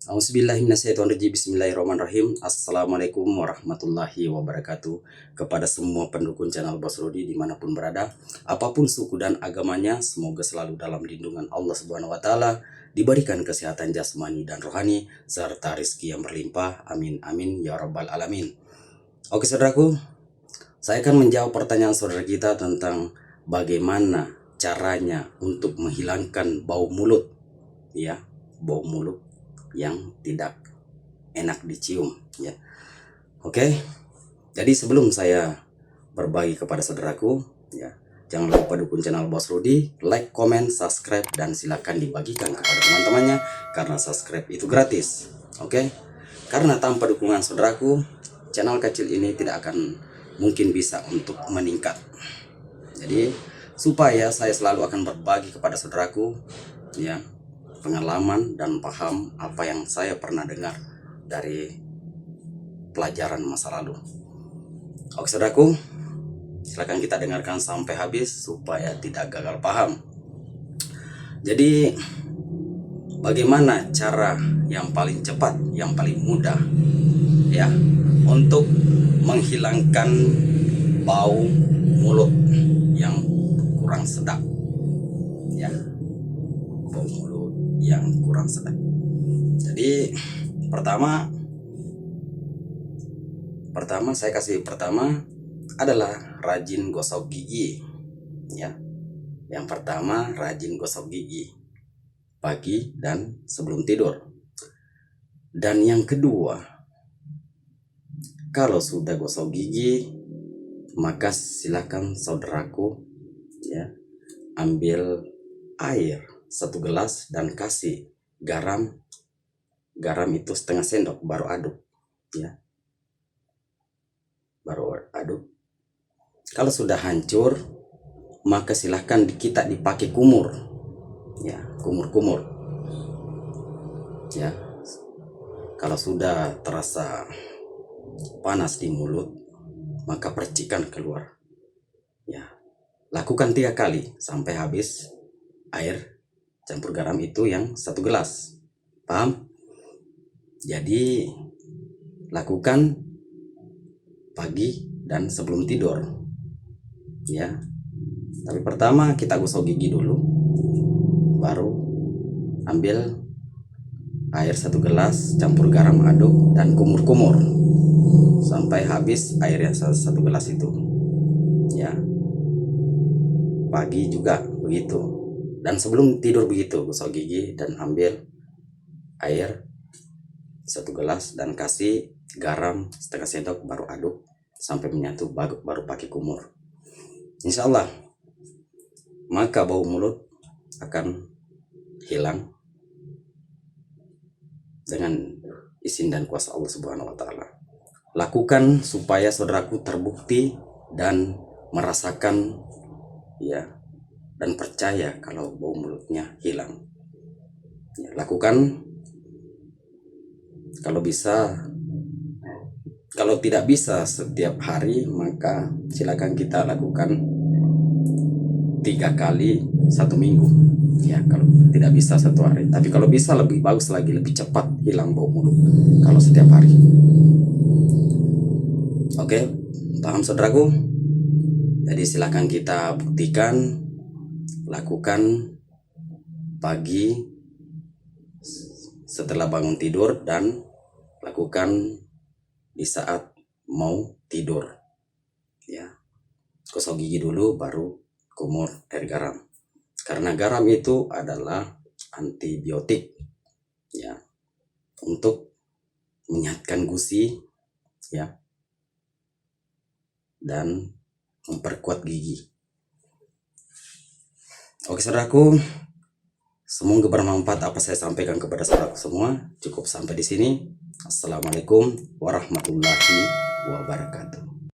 Auzubillahiminasyaitonirrajim. Bismillahirrahmanirrahim. Assalamualaikum warahmatullahi wabarakatuh. Kepada semua pendukung channel Bos Rudi dimanapun berada, apapun suku dan agamanya, semoga selalu dalam lindungan Allah Subhanahu wa Ta'ala, diberikan kesehatan jasmani dan rohani serta rezeki yang berlimpah. Amin amin ya rabbal alamin. Oke saudaraku, saya akan menjawab pertanyaan saudara kita tentang bagaimana caranya untuk menghilangkan bau mulut, ya, bau mulut yang tidak enak dicium, ya. Oke, jadi sebelum saya berbagi kepada saudaraku, ya, jangan lupa dukung channel Bos Rudi, like, comment, subscribe, dan silakan dibagikan kepada teman-temannya karena subscribe itu gratis. Oke, karena tanpa dukungan saudaraku, channel kecil ini tidak akan mungkin bisa untuk meningkat. Jadi supaya saya selalu akan berbagi kepada saudaraku, ya, pengalaman dan paham apa yang saya pernah dengar dari pelajaran masa lalu. Oke saudaraku, silakan kita dengarkan sampai habis supaya tidak gagal paham. Jadi bagaimana cara yang paling cepat, yang paling mudah, ya, untuk menghilangkan bau mulut yang kurang sedap, ya, bau mulut yang kurang sedap. Jadi pertama saya kasih pertama adalah rajin gosok gigi, ya. Yang pertama, rajin gosok gigi pagi dan sebelum tidur. Dan yang kedua, kalau sudah gosok gigi, maka silakan saudaraku, ya, ambil air 1 gelas dan kasih garam itu setengah sendok, baru aduk, ya, baru aduk. Kalau sudah hancur, maka silahkan kita dipakai kumur, ya, kumur, ya. Kalau sudah terasa panas di mulut, maka percikan keluar, ya. Lakukan 3 kali sampai habis air campur garam itu yang 1 gelas. Paham? Jadi lakukan pagi dan sebelum tidur, ya. Tapi pertama kita gosok gigi dulu, baru ambil air 1 gelas, campur garam, aduk, dan kumur sampai habis air yang 1 gelas itu, ya. Pagi juga begitu. Dan sebelum tidur begitu, gosok gigi dan ambil air 1 gelas dan kasih garam setengah sendok, baru aduk sampai menyatu, baru pakai kumur. Insya Allah maka bau mulut akan hilang dengan izin dan kuasa Allah Subhanahu wa Ta'ala. Lakukan supaya saudaraku terbukti dan merasakan, ya, dan percaya kalau bau mulutnya hilang, ya. Lakukan kalau bisa. Kalau tidak bisa setiap hari, maka silakan kita lakukan 3 kali 1 minggu, ya. Kalau tidak bisa 1 hari, tapi kalau bisa lebih bagus lagi, lebih cepat hilang bau mulut kalau setiap hari. Oke, paham saudaraku? Jadi silakan kita buktikan, lakukan pagi setelah bangun tidur dan lakukan di saat mau tidur, ya. Gosok gigi dulu baru kumur air garam, karena garam itu adalah antibiotik, ya, untuk menyehatkan gusi, ya, dan memperkuat gigi. Oke saudaraku, semoga bermanfaat apa saya sampaikan kepada saudaraku semua. Cukup sampai di sini. Assalamualaikum warahmatullahi wabarakatuh.